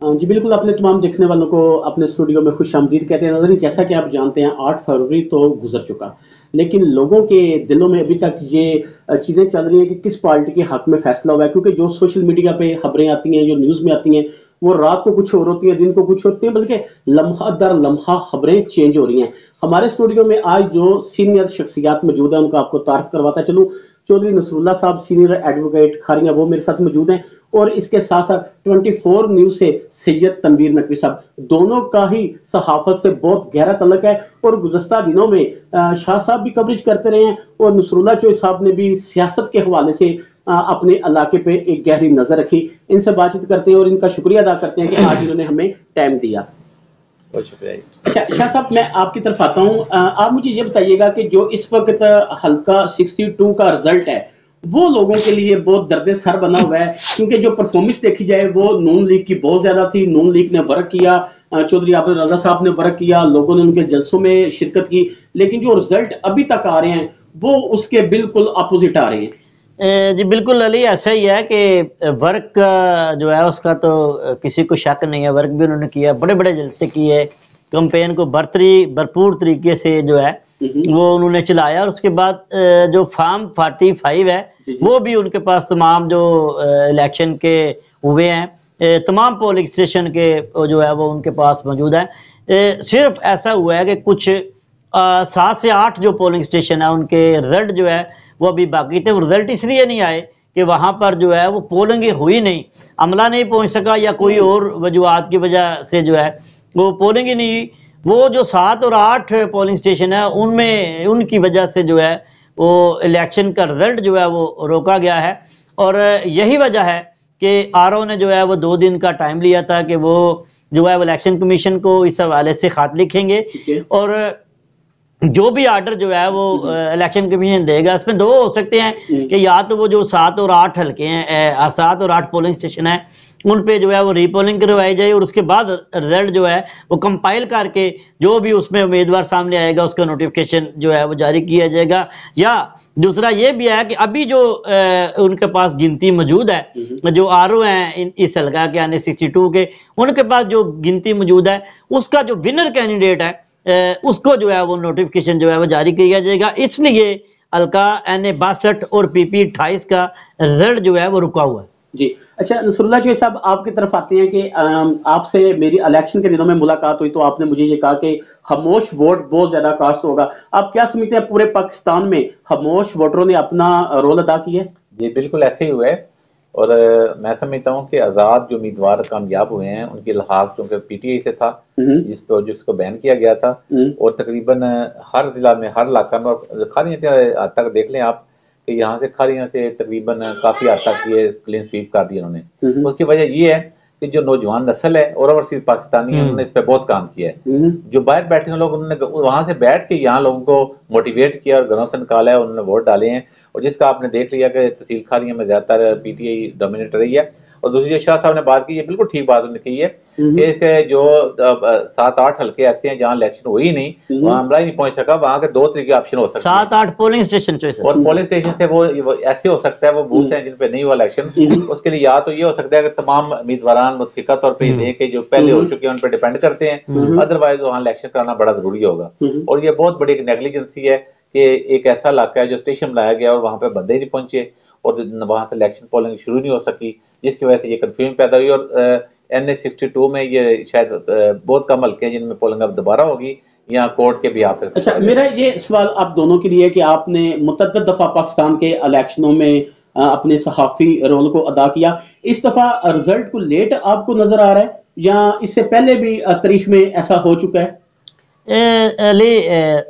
जी बिल्कुल, अपने तमाम देखने वालों को अपने स्टूडियो में खुशामदीद कहते हैं। नाज़रीन, जैसा कि आप जानते हैं 8 फरवरी तो गुज़र चुका, लेकिन लोगों के दिलों में अभी तक ये चीज़ें चल रही हैं कि किस पार्टी के हक़ में फ़ैसला हुआ है, क्योंकि जो सोशल मीडिया पे खबरें आती हैं, जो न्यूज़ में आती हैं, वो रात को कुछ और होती हैं, दिन को कुछ होती हैं, बल्कि लम्हा दर लम्हा खबरें चेंज हो रही हैं। हमारे स्टूडियो में आज जो सीनियर शख्सियत मौजूद हैं, उनका आपको तारुफ़ करवाता चलूँ। चौधरी नसरुल्लाह साहब, सीनियर एडवोकेट खारियाँ, वो मेरे साथ मौजूद हैं, और इसके साथ-साथ 24 न्यूज़ से सैयद तनवीर नकवी साहब, दोनों का ही सहाफ़त से बहुत गहरा तल्लुक है और गुज़श्ता दिनों में शाह साहब भी कवरेज करते रहे हैं और नसरुल्लाह चौधरी साहब ने भी सियासत के हवाले से अपने इलाके पे एक गहरी नज़र रखी। इनसे बातचीत करते हैं और इनका शुक्रिया अदा करते हैं कि आज इन्होंने हमें टाइम दिया। बहुत शुक्रिया। अच्छा शाह साहब, मैं आपकी तरफ आता हूँ। आप मुझे ये बताइएगा कि जो इस वक्त हल्का 62 का रिजल्ट है, वो लोगों के लिए बहुत दर्द-ए-सर बना हुआ है, क्योंकि जो परफॉर्मेंस देखी जाए वो नून लीग की बहुत ज्यादा थी। नून लीग ने वर्क किया, चौधरी आबिद रजा साहब ने वर्क किया, लोगों ने उनके जलसों में शिरकत की, लेकिन जो रिजल्ट अभी तक आ रहे हैं वो उसके बिल्कुल अपोजिट आ रहे हैं। जी बिल्कुल अली, ऐसा ही है कि वर्क जो है उसका तो किसी को शक नहीं है। वर्क भी उन्होंने किया, बड़े बड़े जलसे किए, कैंपेन को भरपूर तरीके से जो है वो उन्होंने चलाया। और उसके बाद जो फॉर्म 45 है वो भी उनके पास तमाम जो इलेक्शन के हुए हैं, तमाम पोलिंग स्टेशन के जो है वो उनके पास मौजूद है। सिर्फ ऐसा हुआ है कि कुछ 7 से 8 जो पोलिंग स्टेशन है उनके रिजल्ट जो है वो अभी बाकी थे। रिजल्ट इसलिए नहीं आए कि वहाँ पर जो है वो पोलिंग हुई नहीं, अमला नहीं पहुँच सका या कोई और वजूहत की वजह से जो है वो पोलिंग ही नहीं हुई। वो जो 7 और 8 पोलिंग स्टेशन है उनमें उनकी वजह से जो है वो इलेक्शन का रिजल्ट जो है वो रोका गया है। और यही वजह है कि आरओ ने जो है वो 2 दिन का टाइम लिया था कि वो जो है वो इलेक्शन कमीशन को इस हवाले से खत लिखेंगे और जो भी आर्डर जो है वो इलेक्शन कमीशन देगा। इसमें 2 हो सकते हैं कि या तो वो जो 7 और 8 हल्के हैं, 7 और 8 पोलिंग स्टेशन है, उन पे जो है वो रीपोलिंग करवाई जाए और उसके बाद रिजल्ट जो है वो कंपाइल करके जो भी उसमें उम्मीदवार सामने आएगा उसका नोटिफिकेशन जो है वो जारी किया जाएगा। या दूसरा ये भी है कि अभी जो उनके पास गिनती मौजूद है, जो आरओ हैं इस हल्का के यानी 62 के, उनके पास जो गिनती मौजूद है उसका जो विनर कैंडिडेट है उसको जो है वो नोटिफिकेशन जो है वो जारी किया जाएगा। इसलिए हल्का NA 62 और PP 28 का रिजल्ट जो है वो रुका हुआ है। जी अच्छा, नसरुल्लाह चौधरी साहब आपकी तरफ आते हैं कि आपसे मेरी इलेक्शन के दिनों में मुलाकात हुई तो आपने मुझे ये कहा कि खामोश वोट बहुत ज्यादा कास्ट होगा। आप क्या समझते हैं पूरे पाकिस्तान में खामोश वोटरों ने अपना रोल अदा किया है? जी बिल्कुल ऐसे ही हुआ है और मैं समझता हूँ कि आज़ाद जो उम्मीदवार कामयाब हुए हैं उनकी इल्हाक चूँकि PTI से था जिस प्रोजेक्ट को बैन किया गया था और तकरीबन हर जिला में हर इलाका में और खारियाँ हद तक देख लें आप कि यहाँ से खारियाँ से तकरीबन काफ़ी हद तक ये क्लीन स्वीप कर दिया उन्होंने। उसकी वजह ये है कि जो नौजवान नस्ल है और ओवरसीज पाकिस्तानी है उन्होंने इस पर बहुत काम किया है। जो बाहर बैठे हैं लोग उन्होंने वहाँ से बैठ के यहाँ लोगों को मोटिवेट किया और घरों से निकाला है, उन्होंने वोट डाले हैं और जिसका आपने देख लिया कि तहसील खारियाँ में ज़्यादातर PTI डोमिनेट रही है। और दूसरी जो शाह साहब ने बात की है बिल्कुल ठीक बात उन्होंने कही है कि इसके जो 7-8 हल्के ऐसे हैं जहाँ इलेक्शन हुई नहीं, वहाँ अमला ही नहीं पहुंच सका, वहाँ के 2 तरीके ऑप्शन हो सकते हैं। 7-8 पोलिंग स्टेशन और पोलिंग स्टेशन से वो ऐसे हो सकता है वो बूथ हैं जिन पे नहीं हुआ इलेक्शन, उसके लिए या तो ये हो सकता है कि तमाम उम्मीदवार मुतफिका तौर पर देख के जो पहले हो चुके हैं उन पर डिपेंड करते हैं, अदरवाइज वहाँ इलेक्शन कराना बड़ा जरूरी होगा। और ये बहुत बड़ी एक नेग्लिजेंसी है कि एक ऐसा इलाका है जो स्टेशन बनाया गया और वहाँ पे बंदे नहीं पहुंचे और वहाँ से इलेक्शन पोलिंग शुरू नहीं हो सकी, जिसकी वजह से ये कंफ्यूजन पैदा हुई। और NA 62 में ये शायद बहुत कम हल्के हैं जिनमें पोलिंग अब दोबारा होगी या कोर्ट के भी आप। अच्छा, मेरा ये सवाल आप दोनों के लिए कि आपने मुतअद्दिद दफा पाकिस्तान के इलेक्शनों में अपने सहाफी रोल को अदा किया, इस दफा रिजल्ट को लेट आपको नजर आ रहा है या इससे पहले भी तारीख में ऐसा हो चुका है? अली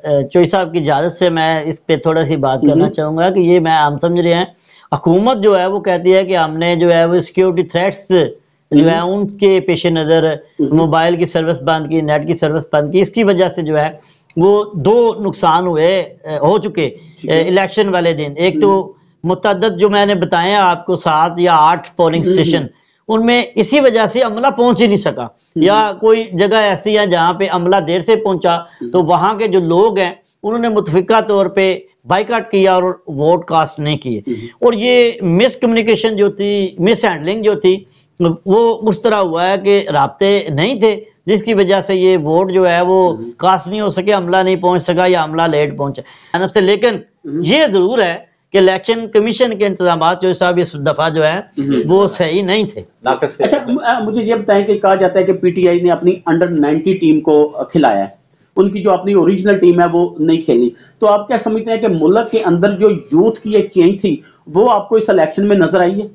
चौधरी साहब की इजाज़त से मैं इस पे थोड़ा सी बात करना चाहूँगा कि ये मैं आम समझ रहे हैं हुकूमत जो है वो कहती है कि हमने जो है वो सिक्योरिटी थ्रेट्स जो है उनके पेश नज़र मोबाइल की सर्विस बंद की, नेट की सर्विस बंद की, इसकी वजह से जो है वो 2 नुकसान हो चुके इलेक्शन वाले दिन। एक तो मुतअद्दिद जो मैंने बताया आपको 7 या 8 पोलिंग स्टेशन, उनमें इसी वजह से अमला पहुंच ही नहीं सका या कोई जगह ऐसी है जहाँ पे अमला देर से पहुंचा तो वहाँ के जो लोग हैं उन्होंने मुतफिका तौर पे बाइकाट किया और वोट कास्ट नहीं किए। और ये मिस कम्युनिकेशन जो थी, मिस हैंडलिंग जो थी वो उस तरह हुआ है कि राब्ते नहीं थे, जिसकी वजह से ये वोट जो है वो कास्ट नहीं हो सके, हमला नहीं पहुंच सका या हमला लेट पहुंचा से। लेकिन ये जरूर है कि इलेक्शन कमीशन के इंतजाम जो साहब इस दफा जो है वो सही नहीं थे। अच्छा, मुझे ये बताएं कि कहा जाता है कि पीटीआई ने अपनी अंडर 90 टीम को खिलाया है, उनकी जो अपनी ओरिजिनल टीम है वो नहीं खेली, तो आप क्या समझते हैं कि मुल्क के अंदर जो यूथ की एक चेंज थी वो आपको इस इलेक्शन में नजर आई है?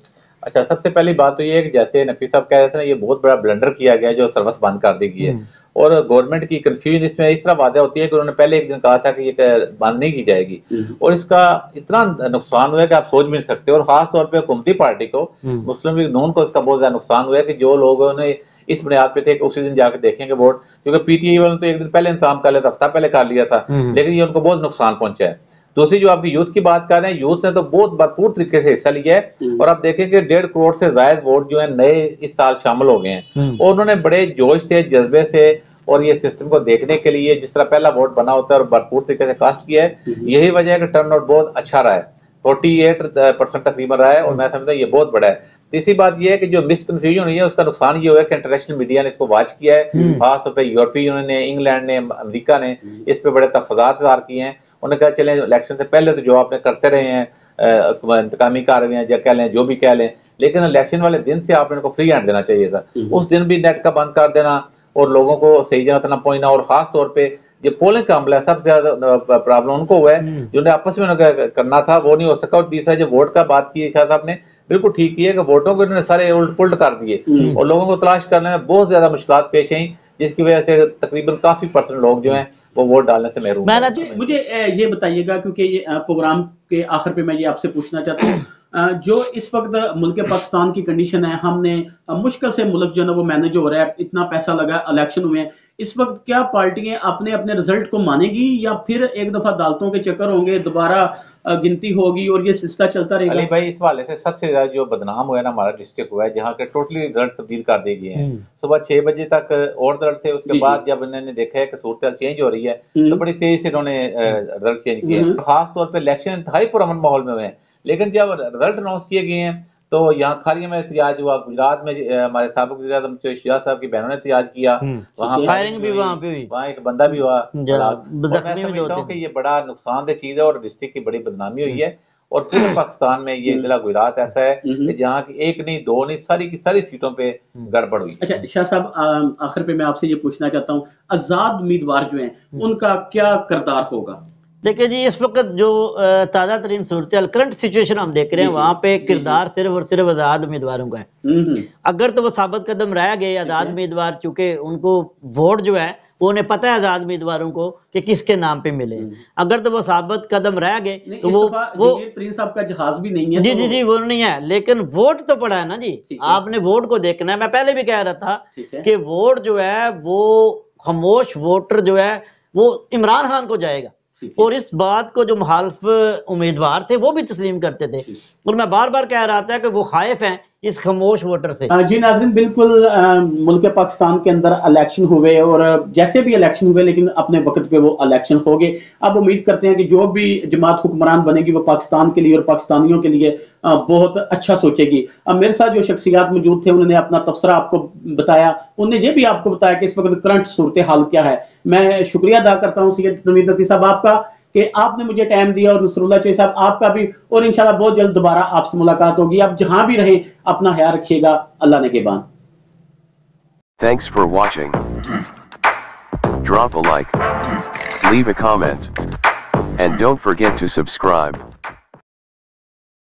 अच्छा, सबसे पहली बात तो ये है कि जैसे नकवी साहब कह रहे थे ना, ये बहुत बड़ा ब्लंडर किया गया जो सर्विस बंद कर दी गई है, और गवर्नमेंट की कंफ्यूजन इसमें इस तरह वादा होती है कि उन्होंने पहले एक दिन कहा था कि ये बंद नहीं की जाएगी, और इसका इतना नुकसान हुआ है कि आप सोच भी नहीं सकते। और खास तौर पर हुकूमती पार्टी को, मुस्लिम लीग नून को इसका बहुत ज्यादा नुकसान हुआ है कि जो लोगों ने इस बुनियाद पे थे कि उसी दिन जाकर देखेंगे वोट, क्योंकि पीटीआई वालों ने तो एक दिन पहले इंतजाम कर लिया था, हफ्ता पहले कर लिया था, लेकिन ये उनको बहुत नुकसान पहुंचा है। दूसरी जो आपकी यूथ की बात कर रहे हैं, यूथ ने तो बहुत भरपूर तरीके से हिस्सा लिया है, और आप देखें कि 1.5 करोड़ से ज्यादा वोट जो है नए इस साल शामिल हो गए हैं, और उन्होंने बड़े जोश से, जज्बे से और ये सिस्टम को देखने के लिए जिस तरह पहला वोट बना होता है और भरपूर तरीके से कास्ट किया है। यही वजह है कि टर्न आउट बहुत अच्छा रहा है, 48% तकरीबन रहा है, और मैं समझता हूँ ये बहुत बड़ा है। तीसरी बात यह है कि जो मिसकन्फ्यूजन हुई है उसका नुकसान ये हुआ है कि इंटरनेशनल मीडिया ने इसको वॉच किया है, खासतौर पर यूरोपीय यूनियन ने, इंग्लैंड ने, अमेरिका ने इस पे बड़े तहफ़्फ़ुज़ात ज़ाहिर किए हैं। उन्होंने कहा चलें इलेक्शन से पहले तो जो आपने करते रहे हैं इंतकामी कार्रवाइयाँ या कह लें जो भी कह लें, लेकिन इलेक्शन वाले दिन से आपने इनको फ्री हैंड देना चाहिए था। उस दिन भी नेट का बंद कर देना और लोगों को सही जगह तक न पहुंचना, और खास तौर पे जो पोलिंग का अमला है सबसे ज्यादा प्रॉब्लम उनको हुआ है, जिन्हें आपस में करना था वो नहीं हो सका। और तीसरा जो वोट का बात की शाह साहब ने बिल्कुल ठीक की है कि वोटों को इन्होंने सारे उल्ट पुल्ट कर दिए और लोगों को तलाश करने में बहुत ज्यादा मुश्किलात पेश आई, जिसकी वजह से तकरीबन काफी % लोग जो हैं वो वोट डालने से महरूम हैं। मुझे ये बताइएगा, क्योंकि ये प्रोग्राम के आखिर पे मैं ये आपसे पूछना चाहता हूँ, जो इस वक्त मुल्क पाकिस्तान की कंडीशन है, हमने मुश्किल से मुल्क जो है वो मैनेज हो रहा है, इतना पैसा लगा, इलेक्शन हुए हैं, इस वक्त क्या पार्टियां अपने अपने रिजल्ट को मानेगी या फिर एक दफा अदालतों के चक्कर होंगे, दोबारा गिनती होगी और ये सिलसिला चलता रहेगा? अली भाई, इस वाले से सबसे ज्यादा जो बदनाम हुआ है ना हमारा डिस्ट्रिक्ट हुआ है, जहाँ के टोटली रिजल्ट तब्दील कर दिए गए हैं। सुबह 6 बजे तक और रिजल्ट थे, उसके बाद जब इन्होंने देखा है कि सूरत चेंज हो रही है तो बड़ी तेजी से इन्होंने रिजल्ट चेंज किए। खास तौर पर इलेक्शन इंतहाई पुरअमन माहौल में हुए हैं, लेकिन जब रिजल्ट अनाउंस किए गए हैं तो यहाँ खालिया में एहतजाज हुआ, गुजरात में हमारे साबिक वज़ीर-ए-आज़म शिया साहब की बहनों ने एहतजाज किया, वहाँ फायरिंग भी वहाँ पे हुई, वहाँ एक बंदा भी हुआ। मैं समझता हूँ कि ये बड़ा नुकसानदेह चीज है और डिस्ट्रिक्ट की बड़ी बदनामी हुई है, और पूरे पाकिस्तान में ये जिला गुजरात ऐसा है कि जहाँ की एक नहीं दो नहीं सारी की सारी सीटों पे गड़बड़ हुई। अच्छा शाह साहब, आखिर पे मैं आपसे ये पूछना चाहता हूँ, आजाद उम्मीदवार जो हैं उनका क्या किरदार होगा? देखिए जी, इस वक्त जो ताज़ा तरीन सूरत करंट सिचुएशन हम देख रहे हैं, वहाँ पे किरदार सिर्फ और सिर्फ आज़ाद उम्मीदवारों का है। अगर तो वो साबित कदम रह गए आज़ाद उम्मीदवार, चूंकि उनको वोट जो है वो उन्हें पता है आज़ाद उम्मीदवारों को कि किसके नाम पे मिले, अगर तो वो साबित कदम रह गए तो वो तरीन साहब का जहाज भी नहीं है। जी जी जी, वो नहीं है, लेकिन वोट तो पड़ा है ना जी, आपने वोट को देखना है। मैं पहले भी कह रहा था कि वोट जो है वो खामोश वोटर जो है वो इमरान खान को जाएगा, और इस बात को जो मुखालिफ उम्मीदवार थे वो भी तस्लीम करते थे, और मैं बार बार कह रहा था कि वो खाइफ हैं इस खामोश वोटर से। जी नाज़रीन, बिल्कुल मुल्क पाकिस्तान के अंदर इलेक्शन हुए, और जैसे भी इलेक्शन हुए लेकिन अपने वक्त पे वो इलेक्शन हो गए। अब उम्मीद करते हैं कि जो भी जमात हुक्मरान बनेगी वो पाकिस्तान के लिए और पाकिस्तानियों के लिए बहुत अच्छा सोचेगी। अब मेरे साथ जो शख्सियात मौजूद थे उन्होंने अपना तबसरा आपको बताया, उन्होंने ये भी आपको बताया कि इस वक्त करंट सूरत हाल क्या है। मैं शुक्रिया अदा करता हूँ सैयद नवीद नकवी साहब आपका कि आपने मुझे टाइम दिया, और नसरुल्लाह चौधरी साहब आपका भी, और इंशाल्लाह बहुत जल्द दोबारा आपसे मुलाकात होगी। आप जहां भी रहें अपना ख्याल रखिएगा। अल्लाह नेगहबान। Thanks for watching. Drop a like, leave a comment, and don't forget to subscribe.